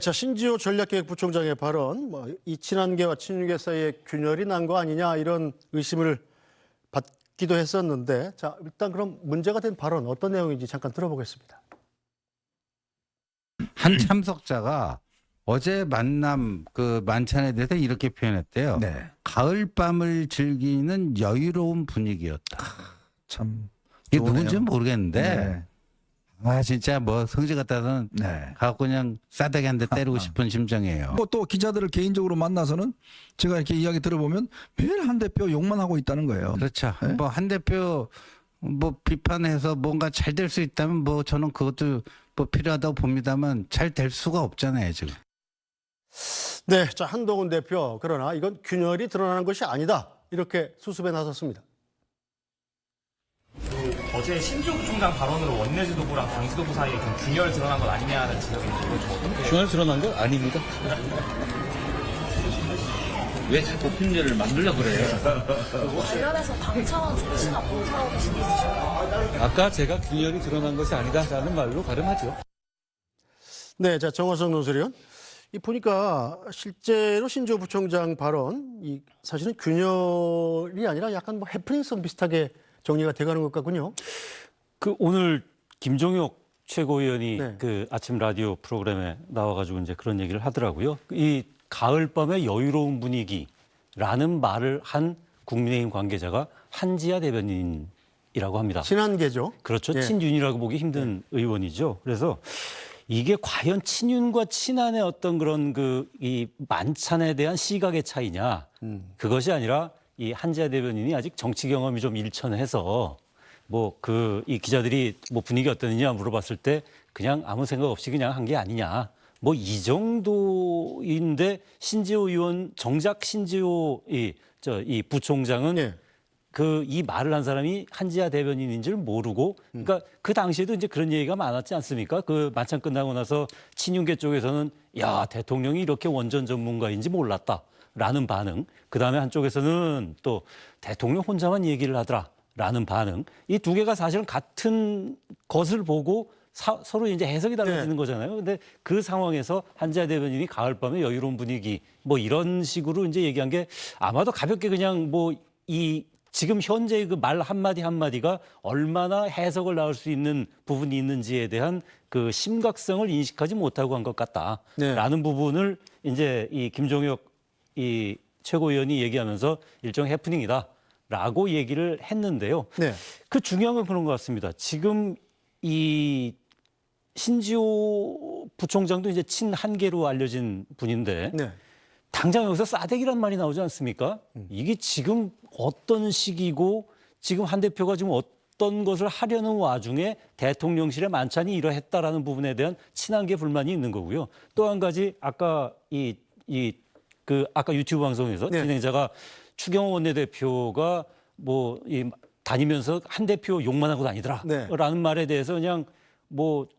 자, 신지호 전략기획부총장의 발언, 이 친한계와 친윤계 사이에 균열이 난 거 아니냐 이런 의심을 받기도 했었는데, 자, 일단 그럼 문제가 된 발언 어떤 내용인지 잠깐 들어보겠습니다. 한 참석자가 어제 만남 그 만찬에 대해서 이렇게 표현했대요. 네. 가을밤을 즐기는 여유로운 분위기였다. 참 이게 좋으네요. 누군지는 모르겠는데 네. 아 진짜 뭐 성질 같다는 네. 갖고 그냥 싸대기 한 대 때리고 싶은 심정이에요. 또 기자들을 개인적으로 만나서는 제가 이렇게 이야기 들어보면 매일 한 대표 욕만 하고 있다는 거예요. 그렇죠. 네? 뭐 한 대표 뭐 비판해서 뭔가 잘 될 수 있다면 뭐 저는 그것도 뭐 필요하다고 봅니다만 잘 될 수가 없잖아요 지금. 네, 자, 한동훈 대표, 그러나 이건 균열이 드러나는 것이 아니다, 이렇게 수습에 나섰습니다. 어제 신지호 부총장 발언으로 원내 지도부랑 당 지도부 사이에 좀 균열 드러난 것 아니냐는 지적인데 이거 좀 어떻게 균열 드러난 거 아닙니다. 왜 자꾸 균열을 만들려고 그래요? 관련해서 당 차원 조치나 검토하고 계신 게 있으신가요? 아까 제가 균열이 드러난 것이 아니다라는 말로 가름하죠. 네, 자, 정화성 논설위원. 이 보니까 실제로 신지호 부총장 발언, 이 사실은 균열이 아니라 약간 뭐 해프닝성 비슷하게 정리가 돼가는 것 같군요. 그 오늘 김종혁 최고위원이 네. 그 아침 라디오 프로그램에 나와가지고 이제 그런 얘기를 하더라고요. 이 가을밤의 여유로운 분위기라는 말을 한 국민의힘 관계자가 한지아 대변인이라고 합니다. 친한계죠. 그렇죠. 예. 친윤이라고 보기 힘든 의원이죠. 그래서 이게 과연 친윤과 친한의 어떤 그런 이 만찬에 대한 시각의 차이냐, 그것이 아니라 이 한지아 대변인이 아직 정치 경험이 좀 일천해서 뭐 이 기자들이 뭐 분위기 어떠느냐 물어봤을 때 그냥 아무 생각 없이 그냥 한 게 아니냐. 뭐 이 정도인데 신지호 의원 정작 신지호 이 부총장은 예. 이 말을 한 사람이 한지아 대변인인 줄 모르고, 그러니까 그 당시에도 이제 그런 얘기가 많았지 않습니까? 그 만찬 끝나고 나서 친윤계 쪽에서는 야, 대통령이 이렇게 원전 전문가인지 몰랐다라는 반응. 그 다음에 한쪽에서는 또 대통령 혼자만 얘기를 하더라라는 반응. 이 두 개가 사실은 같은 것을 보고 서로 이제 해석이 달라지는 네. 거잖아요. 근데 그 상황에서 한지아 대변인이 가을밤에 여유로운 분위기 뭐 이런 식으로 이제 얘기한 게 아마도 가볍게 그냥 뭐 지금 현재의 그 말 한마디 한마디가 얼마나 해석을 낳을 수 있는 부분이 있는지에 대한 그 심각성을 인식하지 못하고 한 것 같다라는 네. 부분을 이제 이 김종혁 이 최고위원이 얘기하면서 일종의 해프닝이다라고 얘기를 했는데요. 네. 그 중요한 건 그런 것 같습니다. 지금 이 신지호 부총장도 이제 친한계로 알려진 분인데 네. 당장 여기서 싸대기란 말이 나오지 않습니까? 이게 지금 어떤 시기고 지금 한 대표가 지금 어떤 것을 하려는 와중에 대통령실의 만찬이 이러했다라는 부분에 대한 친한계 불만이 있는 거고요. 또 한 가지 아까 아까 유튜브 방송에서 네. 진행자가 추경호 원내대표가 다니면서 한 대표 욕만 하고 다니더라라는 네. 말에 대해서 그냥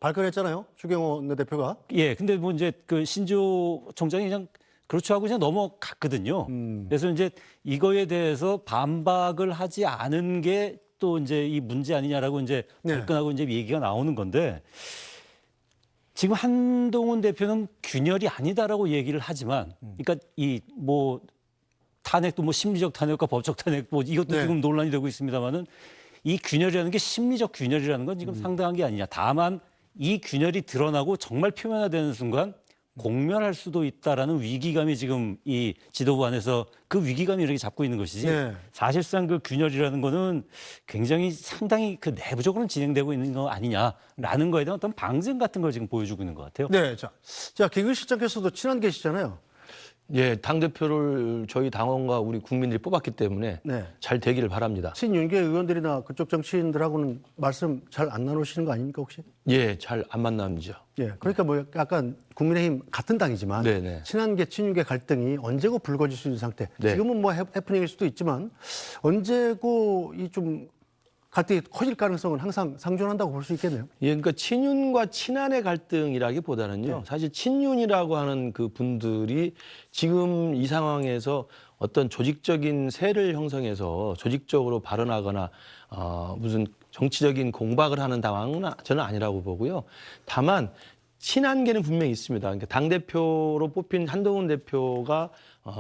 발끈했잖아요, 추경호 대표가. 예, 근데 이제 그 신지호 총장이 그냥 그렇죠 하고 그냥 넘어갔거든요. 그래서 이제 이거에 대해서 반박을 하지 않은 게 또 이제 이 문제 아니냐라고 이제 네. 발끈하고 이제 얘기가 나오는 건데, 지금 한동훈 대표는 균열이 아니다라고 얘기를 하지만, 그러니까 탄핵도 심리적 탄핵과 법적 탄핵 이것도 네. 지금 논란이 되고 있습니다만은 이 균열이라는 게 심리적 균열이라는 건 지금 상당한 게 아니냐. 다만 이 균열이 드러나고 정말 표면화되는 순간 공멸할 수도 있다라는 위기감이 지금 이 지도부 안에서 그 위기감이 이렇게 잡고 있는 것이지. 네. 사실상 그 균열이라는 거는 굉장히 상당히 그 내부적으로는 진행되고 있는 거 아니냐라는 거에 대한 어떤 방증 같은 걸 지금 보여주고 있는 것 같아요. 네. 자, 김근 실장께서도 친한계시잖아요. 예, 당대표를 저희 당원과 우리 국민들이 뽑았기 때문에 네. 잘 되기를 바랍니다. 친윤계 의원들이나 그쪽 정치인들하고는 말씀 잘 안 나누시는 거 아닙니까, 혹시? 예, 잘 안 만나죠. 예. 그러니까 약간 국민의힘 같은 당이지만 네네. 친한계, 친윤계 갈등이 언제고 불거질 수 있는 상태. 네. 지금은 해프닝일 수도 있지만 언제고 이 좀 갈등이 커질 가능성은 항상 상존한다고 볼 수 있겠네요. 예, 그러니까 친윤과 친한의 갈등이라기보다는요. 네. 사실 친윤이라고 하는 그 분들이 지금 이 상황에서 어떤 조직적인 세를 형성해서 조직적으로 발언하거나 무슨 정치적인 공박을 하는 당황은 저는 아니라고 보고요. 다만 친한계는 분명히 있습니다. 그러니까 당대표로 뽑힌 한동훈 대표가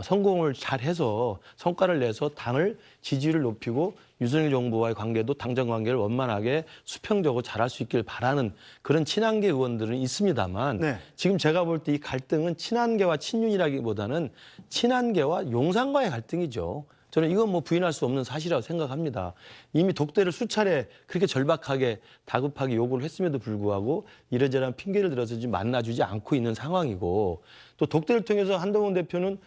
성공을 잘해서 성과를 내서 당을 지지율을 높이고 윤석열 정부와의 관계도 당정 관계를 원만하게 수평적으로 잘할 수 있길 바라는 그런 친한계 의원들은 있습니다만 네. 지금 제가 볼 때 이 갈등은 친한계와 친윤이라기보다는 친한계와 용산과의 갈등이죠. 저는 이건 뭐 부인할 수 없는 사실이라고 생각합니다. 이미 독대를 수차례 그렇게 절박하게 다급하게 요구를 했음에도 불구하고 이러저러한 핑계를 들어서 지금 만나주지 않고 있는 상황이고 또 독대를 통해서 한동훈 대표는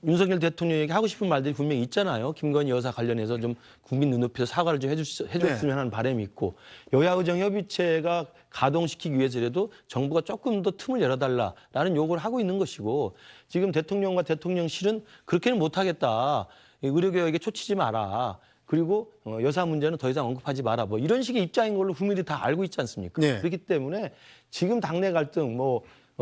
윤석열 대통령에게 하고 싶은 말들이 분명히 있잖아요. 김건희 여사 관련해서 좀 국민 눈높이에서 사과를 좀 해줬으면 하는 바람이 있고 여야 의정 협의체가 가동시키기 위해서라도 정부가 조금 더 틈을 열어달라라는 요구를 하고 있는 것이고 지금 대통령과 대통령실은 그렇게는 못하겠다. 의료개혁에 초치지 마라. 그리고 여사 문제는 더 이상 언급하지 마라. 뭐 이런 식의 입장인 걸로 국민들이 다 알고 있지 않습니까? 네. 그렇기 때문에 지금 당내 갈등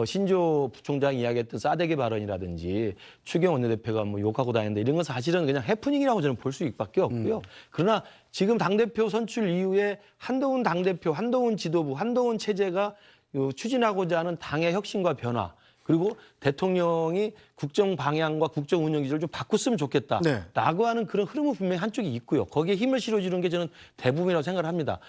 신조 부총장이 이야기했던 싸대기 발언이라든지 추경 원내대표가 뭐 욕하고 다니는데 이런 건 사실은 그냥 해프닝이라고 저는 볼 수밖에 없고요. 그러나 지금 당대표 선출 이후에 한동훈 당대표, 한동훈 지도부, 한동훈 체제가 추진하고자 하는 당의 혁신과 변화 그리고 대통령이 국정 방향과 국정 운영 기조를 좀 바꿨으면 좋겠다라고 하는 그런 흐름은 분명히 한쪽이 있고요. 거기에 힘을 실어주는 게 저는 대부분이라고 생각을 합니다.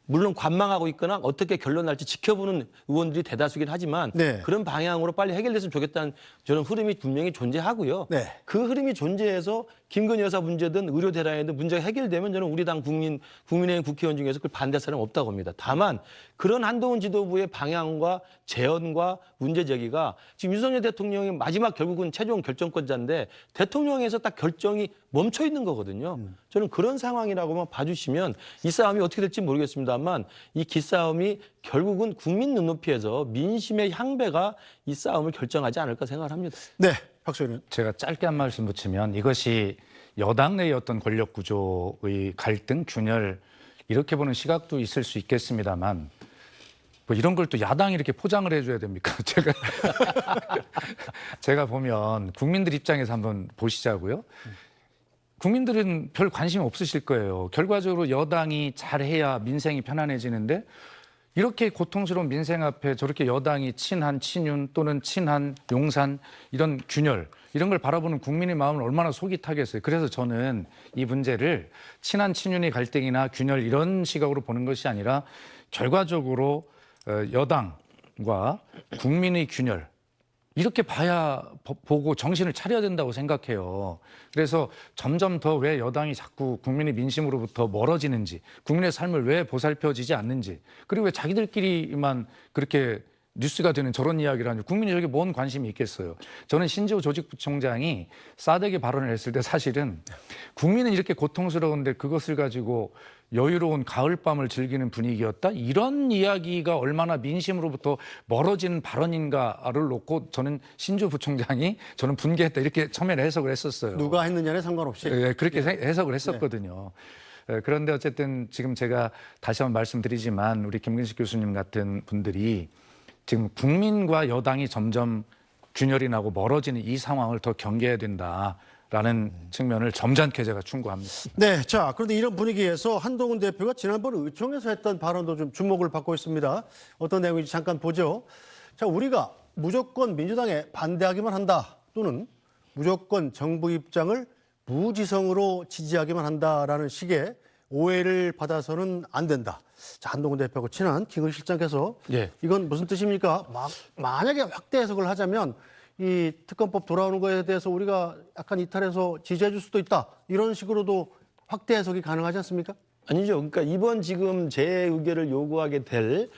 물론 관망하고 있거나 어떻게 결론 날지 지켜보는 의원들이 대다수긴 하지만 네. 그런 방향으로 빨리 해결됐으면 좋겠다는 저는 흐름이 분명히 존재하고요. 네. 그 흐름이 존재해서 김건희 여사 문제든 의료 대란이든 문제가 해결되면 저는 우리 당 국민의힘 국회의원 중에서 그걸 반대할 사람은 없다고 봅니다. 다만 그런 한동훈 지도부의 방향과 재언과 문제 제기가 지금 윤석열 대통령이 마지막 결국은 최종 결정권자인데 대통령에서 딱 결정이 멈춰 있는 거거든요. 저는 그런 상황이라고만 봐주시면 이 싸움이 어떻게 될지 모르겠습니다만 이 기싸움이 결국은 국민 눈높이에서 민심의 향배가 이 싸움을 결정하지 않을까 생각을 합니다. 네, 박수 의원. 제가 짧게 한 말씀 붙이면 이것이 여당 내의 어떤 권력 구조의 갈등, 균열 이렇게 보는 시각도 있을 수 있겠습니다만 뭐 이런 걸 또 야당이 이렇게 포장을 해줘야 됩니까? 제가 보면 국민들 입장에서 한번 보시자고요. 국민들은 별 관심 없으실 거예요. 결과적으로 여당이 잘해야 민생이 편안해지는데 이렇게 고통스러운 민생 앞에 저렇게 여당이 친한, 친윤 또는 친한, 용산 이런 균열 이런 걸 바라보는 국민의 마음을 얼마나 속이 타겠어요. 그래서 저는 이 문제를 친한, 친윤의 갈등이나 균열 이런 시각으로 보는 것이 아니라 결과적으로 여당과 국민의 균열 이렇게 봐야 보고 정신을 차려야 된다고 생각해요. 그래서 점점 더 왜 여당이 자꾸 국민의 민심으로부터 멀어지는지, 국민의 삶을 왜 보살펴지지 않는지, 그리고 왜 자기들끼리만 그렇게 뉴스가 되는 저런 이야기를 하는지 국민이 저게 뭔 관심이 있겠어요. 저는 신지호 조직부총장이 싸대기 발언을 했을 때 사실은 국민은 이렇게 고통스러운데 그것을 가지고 여유로운 가을밤을 즐기는 분위기였다. 이런 이야기가 얼마나 민심으로부터 멀어지는 발언인가를 놓고 저는 신지호 부총장이 저는 분개했다 이렇게 처음에 해석을 했었어요. 누가 했느냐에 상관없이. 예, 그렇게 해석을 했었거든요. 그런데 어쨌든 지금 제가 다시 한번 말씀드리지만 우리 김근식 교수님 같은 분들이 지금 국민과 여당이 점점 균열이 나고 멀어지는 이 상황을 더 경계해야 된다라는 측면을 점잖게 제가 충고합니다. 네, 자, 그런데 이런 분위기에서 한동훈 대표가 지난번 의총에서 했던 발언도 좀 주목을 받고 있습니다. 어떤 내용인지 잠깐 보죠. 자, 우리가 무조건 민주당에 반대하기만 한다 또는 무조건 정부 입장을 무지성으로 지지하기만 한다라는 식의 오해를 받아서는 안 된다. 자, 한동훈 대표하고 친한 김근식 실장께서 이건 무슨 뜻입니까? 만약에 확대 해석을 하자면 이 특검법 돌아오는 거에 대해서 우리가 약간 이탈해서 지지해 줄 수도 있다. 이런 식으로도 확대 해석이 가능하지 않습니까? 아니죠. 그러니까 이번 지금 제 의결을 요구하게 될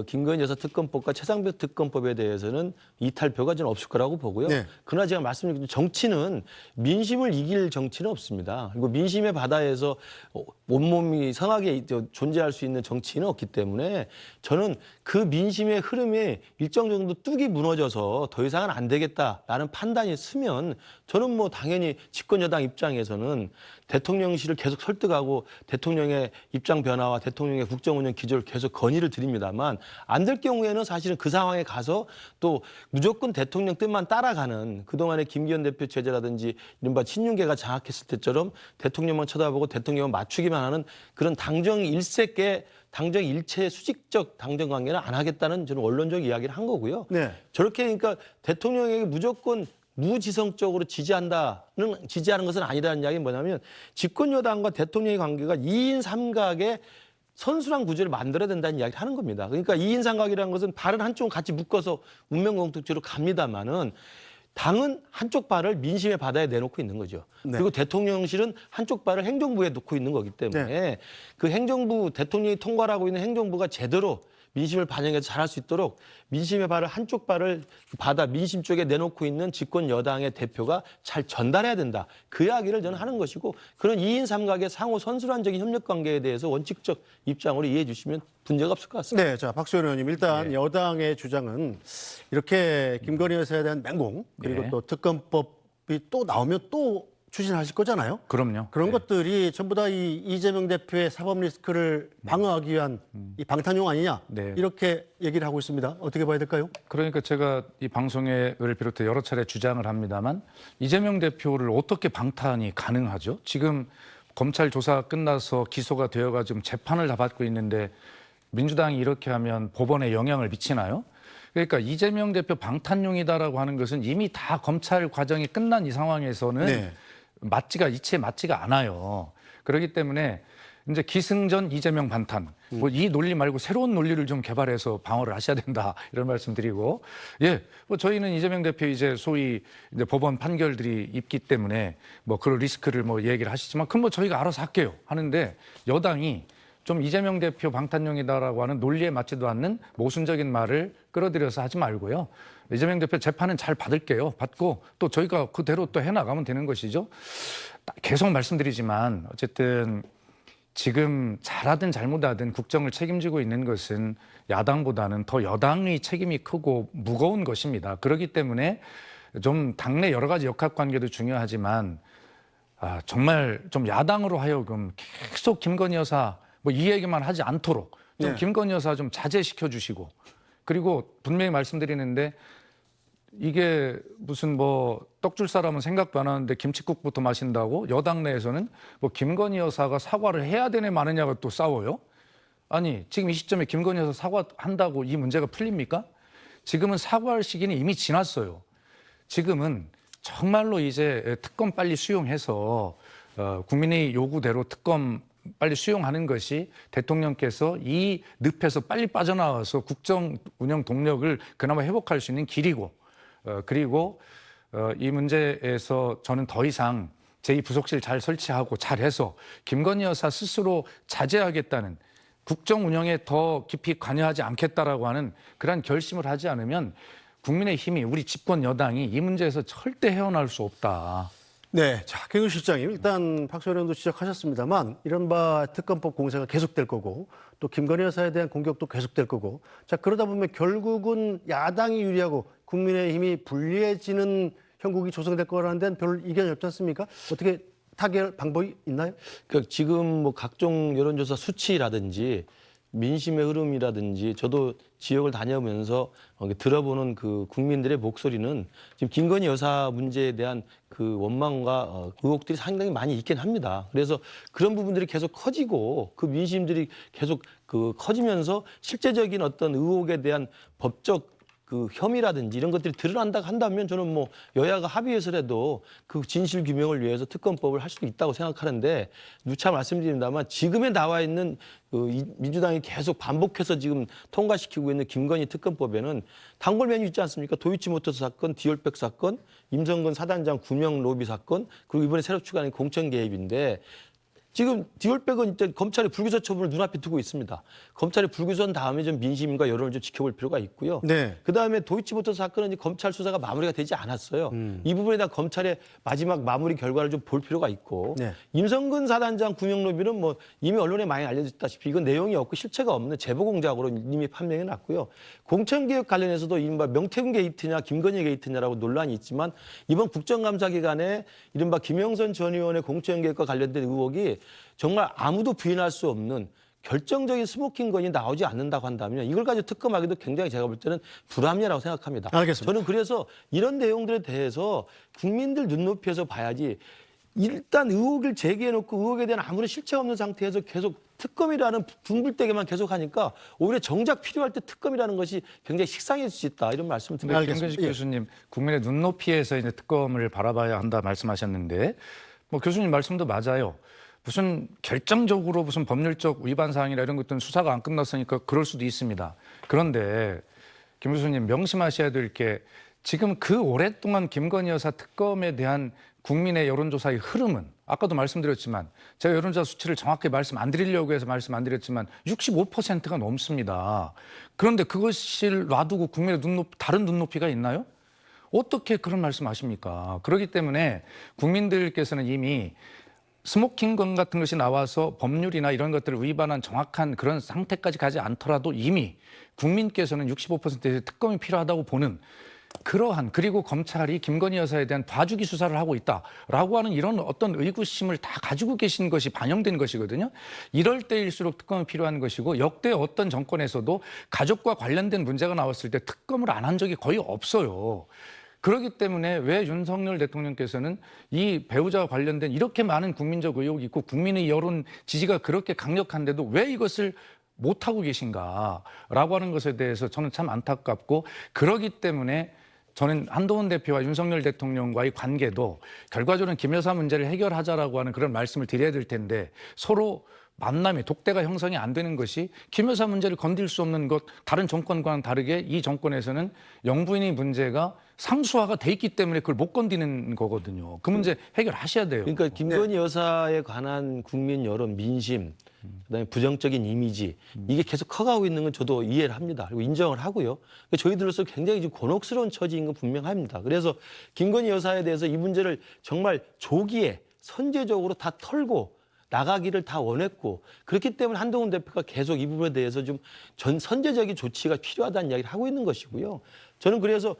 김건희 여사 특검법과 최상병 특검법에 대해서는 이탈표가 저는 없을 거라고 보고요. 네. 그러나 제가 말씀드린 정치는 민심을 이길 정치는 없습니다. 그리고 민심의 바다에서 온몸이 성하게 존재할 수 있는 정치는 없기 때문에 저는 그 민심의 흐름에 일정 정도 뚝이 무너져서 더 이상은 안 되겠다라는 판단이 서면 저는 뭐 당연히 집권 여당 입장에서는 대통령실을 계속 설득하고 대통령의 입장 변화와 대통령의 국정운영 기조를 계속 건의를 드립니다만 안 될 경우에는 사실은 그 상황에 가서 또 무조건 대통령 뜻만 따라가는 그동안의 김기현 대표 체제라든지 이른바 친윤계가 장악했을 때처럼 대통령만 쳐다보고 대통령만 맞추기만 하는 그런 당정 일색의 당정 일체 수직적 당정 관계는 안 하겠다는 저는 원론적 이야기를 한 거고요. 네. 저렇게 그러니까 대통령에게 무조건 무지성적으로 지지하는 것은 아니라는 이야기는 뭐냐면 집권 여당과 대통령의 관계가 2인 삼각의 선순환 구조를 만들어야 된다는 이야기를 하는 겁니다. 그러니까 2인 삼각이라는 것은 발은 한쪽은 같이 묶어서 운명 공통체로 갑니다만은 당은 한쪽 발을 민심의 바다에 내놓고 있는 거죠. 네. 그리고 대통령실은 한쪽 발을 행정부에 놓고 있는 거기 때문에 그 행정부 대통령이 통과를 하고 있는 행정부가 제대로 민심을 반영해서 잘할 수 있도록 민심의 발을 한쪽 발을 바다 민심 쪽에 내놓고 있는 집권 여당의 대표가 잘 전달해야 된다. 그 이야기를 저는 하는 것이고 그런 2인 삼각의 상호 선순환적인 협력 관계에 대해서 원칙적 입장으로 이해해 주시면 문제가 없을 것 같습니다. 네, 자 박수현 의원님 일단 여당의 주장은 이렇게 김건희 여사에 대한 맹공 그리고 네. 또 특검법이 또 나오면 또 추진하실 거잖아요. 그럼요. 그런 네. 것들이 전부 다 이 이재명 대표의 사법 리스크를 방어하기 위한 이 방탄용 아니냐 네. 이렇게 얘기를 하고 있습니다. 어떻게 봐야 될까요? 그러니까 제가 이 방송을 비롯해 여러 차례 주장을 합니다만 이재명 대표를 어떻게 방탄이 가능하죠? 지금 검찰 조사가 끝나서 기소가 되어가지고 재판을 다 받고 있는데 민주당이 이렇게 하면 법원에 영향을 미치나요? 그러니까 이재명 대표 방탄용이다라고 하는 것은 이미 다 검찰 과정이 끝난 이 상황에서는 네. 이치에 맞지가 않아요. 그렇기 때문에 이제 기승전 이재명 반탄 뭐 이 논리 말고 새로운 논리를 좀 개발해서 방어를 하셔야 된다 이런 말씀드리고 뭐 저희는 이재명 대표 이제 소위 이제 법원 판결들이 있기 때문에 뭐 그런 리스크를 뭐 얘기를 하시지만 그건 뭐 저희가 알아서 할게요 하는데 여당이 좀 이재명 대표 방탄용이다라고 하는 논리에 맞지도 않는 모순적인 말을 끌어들여서 하지 말고요. 이재명 대표 재판은 잘 받을게요. 받고 또 저희가 그대로 또 해나가면 되는 것이죠. 계속 말씀드리지만 어쨌든 지금 잘하든 잘못하든 국정을 책임지고 있는 것은 야당보다는 더 여당의 책임이 크고 무거운 것입니다. 그렇기 때문에 좀 당내 여러 가지 역학관계도 중요하지만 정말 좀 야당으로 하여금 계속 김건희 여사 뭐 이 얘기만 하지 않도록 좀 네. 김건희 여사 좀 자제시켜 주시고 그리고 분명히 말씀드리는데 이게 무슨 뭐 떡줄 사람은 생각도 안 하는데 김칫국부터 마신다고 여당 내에서는 뭐 김건희 여사가 사과를 해야 되네 마느냐가 또 싸워요. 아니 지금 이 시점에 김건희 여사 사과한다고 이 문제가 풀립니까? 지금은 사과할 시기는 이미 지났어요. 지금은 정말로 이제 특검 빨리 수용해서 국민의 요구대로 특검 빨리 수용하는 것이 대통령께서 이 늪에서 빨리 빠져나와서 국정 운영 동력을 그나마 회복할 수 있는 길이고 그리고 이 문제에서 저는 더 이상 제2부속실 잘 설치하고 잘해서 김건희 여사 스스로 자제하겠다는 국정 운영에 더 깊이 관여하지 않겠다라고 하는 그런 결심을 하지 않으면 국민의힘이 우리 집권 여당이 이 문제에서 절대 헤어나올 수 없다. 네, 자 김우 실장님 일단 박수현 의원도 지적하셨습니다만 이른바 특검법 공세가 계속될 거고 또 김건희 여사에 대한 공격도 계속될 거고 자 그러다 보면 결국은 야당이 유리하고 국민의힘이 불리해지는 형국이 조성될 거라는 데는 별 이견이 없지 않습니까? 어떻게 타결 방법이 있나요? 그러니까 지금 뭐 각종 여론조사 수치라든지 민심의 흐름이라든지 저도 지역을 다녀오면서 들어보는 그 국민들의 목소리는 지금 김건희 여사 문제에 대한 그 원망과 의혹들이 상당히 많이 있긴 합니다. 그래서 그런 부분들이 계속 커지고 그 민심들이 계속 그 커지면서 실제적인 어떤 의혹에 대한 법적 그 혐의라든지 이런 것들이 드러난다 한다면 저는 뭐 여야가 합의해서라도 그 진실 규명을 위해서 특검법을 할 수도 있다고 생각하는데 누차 말씀드립니다만 지금에 나와 있는 그 민주당이 계속 반복해서 지금 통과시키고 있는 김건희 특검법에는 단골 메뉴 있지 않습니까? 도이치모터스 사건, 디올백 사건, 임성근 사단장 구명 로비 사건, 그리고 이번에 새로 추가된 공천 개입인데 지금 디올백은 이제 검찰이 불기소 처분을 눈앞에 두고 있습니다. 검찰이 불기소한 다음에 좀 민심과 여론을 좀 지켜볼 필요가 있고요. 네. 그다음에 도이치모터스 사건은 이제 검찰 수사가 마무리가 되지 않았어요. 이 부분에 대한 검찰의 마지막 마무리 결과를 좀 볼 필요가 있고 네. 임성근 사단장 구명로비는 뭐 이미 언론에 많이 알려졌다시피 이건 내용이 없고 실체가 없는 제보 공작으로 이미 판명해 놨고요. 공천개혁 관련해서도 이른바 명태균 게이트냐 김건희 게이트냐라고 논란이 있지만 이번 국정감사 기간에 이른바 김영선 전 의원의 공천개혁과 관련된 의혹이 정말 아무도 부인할 수 없는 결정적인 스모킹건이 나오지 않는다고 한다면 이걸 가지고 특검하기도 굉장히 제가 볼 때는 불합리하다고 생각합니다. 알겠습니다. 저는 그래서 이런 내용들에 대해서 국민들 눈높이에서 봐야지 일단 의혹을 제기해놓고 의혹에 대한 아무런 실체가 없는 상태에서 계속 특검이라는 붕불대기만 계속하니까 오히려 정작 필요할 때 특검이라는 것이 굉장히 식상해질 수 있다 이런 말씀을 드립니다. 알겠습니다. 김근식 교수님, 국민의 눈높이에서 이제 특검을 바라봐야 한다 말씀하셨는데, 뭐 교수님 말씀도 맞아요. 무슨 결정적으로 무슨 법률적 위반 사항이나 이런 것들은 수사가 안 끝났으니까 그럴 수도 있습니다. 그런데 김 교수님 명심하셔야 될 게 지금 그 오랫동안 김건희 여사 특검에 대한 국민의 여론조사의 흐름은 아까도 말씀드렸지만 제가 여론조사 수치를 정확히 말씀 안 드리려고 해서 말씀 안 드렸지만 65%가 넘습니다. 그런데 그것을 놔두고 국민의 다른 눈높이가 있나요? 어떻게 그런 말씀하십니까? 그렇기 때문에 국민들께서는 이미 스모킹건 같은 것이 나와서 법률이나 이런 것들을 위반한 정확한 그런 상태까지 가지 않더라도 이미 국민께서는 65%의 특검이 필요하다고 보는 그러한, 그리고 검찰이 김건희 여사에 대한 봐주기 수사를 하고 있다라고 하는 이런 어떤 의구심을 다 가지고 계신 것이 반영된 것이거든요. 이럴 때일수록 특검이 필요한 것이고, 역대 어떤 정권에서도 가족과 관련된 문제가 나왔을 때 특검을 안 한 적이 거의 없어요. 그렇기 때문에 왜 윤석열 대통령께서는 이 배우자와 관련된 이렇게 많은 국민적 의혹이 있고 국민의 여론 지지가 그렇게 강력한데도 왜 이것을 못하고 계신가라고 하는 것에 대해서 저는 참 안타깝고, 그러기 때문에 저는 한동훈 대표와 윤석열 대통령과의 관계도 결과적으로는 김 여사 문제를 해결하자라고 하는 그런 말씀을 드려야 될 텐데, 서로 만남이 독대가 형성이 안 되는 것이 김 여사 문제를 건들 수 없는 것, 다른 정권과는 다르게 이 정권에서는 영부인의 문제가 상수화가 돼 있기 때문에 그걸 못 건드리는 거거든요. 그 문제 해결하셔야 돼요. 그러니까 김건희 여사에 관한 국민 여론, 민심, 그다음에 부정적인 이미지 이게 계속 커가고 있는 건 저도 이해를 합니다. 그리고 인정을 하고요. 그러니까 저희들로서 굉장히 좀 곤혹스러운 처지인 건 분명합니다. 그래서 김건희 여사에 대해서 이 문제를 정말 조기에 선제적으로 다 털고 나가기를 다 원했고, 그렇기 때문에 한동훈 대표가 계속 이 부분에 대해서 좀 선제적인 조치가 필요하다는 이야기를 하고 있는 것이고요. 저는 그래서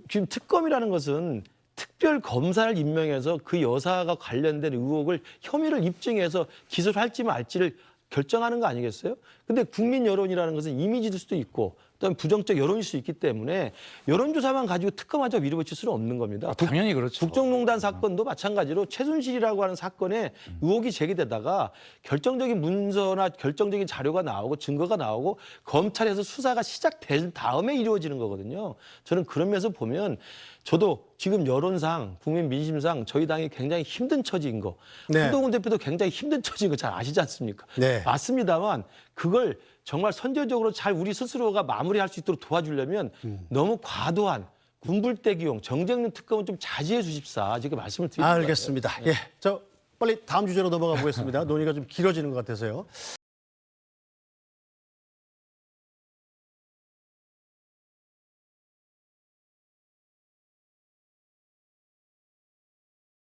지금 특검이라는 것은 특별 검사를 임명해서 그 여사가 관련된 의혹을, 혐의를 입증해서 기소를 할지 말지를 결정하는 거 아니겠어요? 근데 국민 여론이라는 것은 이미지일 수도 있고 그다음에 부정적 여론일 수 있기 때문에 여론조사만 가지고 특검하자고 밀어붙일 수는 없는 겁니다. 당연히 그렇죠. 국정농단 사건도 마찬가지로 최순실이라고 하는 사건에 의혹이 제기되다가 결정적인 문서나 결정적인 자료가 나오고 증거가 나오고 검찰에서 수사가 시작된 다음에 이루어지는 거거든요. 저는 그런 면에서 보면 저도 지금 여론상, 국민 민심상 저희 당이 굉장히 힘든 처지인 거. 네. 한동훈 대표도 굉장히 힘든 처지인 거 잘 아시지 않습니까? 네. 맞습니다만 그걸 정말 선제적으로 잘 우리 스스로가 마무리할 수 있도록 도와주려면 너무 과도한 군불대기용 정쟁용 특검은 좀 자제해 주십사. 이렇게 말씀을 드립니다. 알겠습니다. 예, 저 빨리 다음 주제로 넘어가 보겠습니다. 논의가 좀 길어지는 것 같아서요.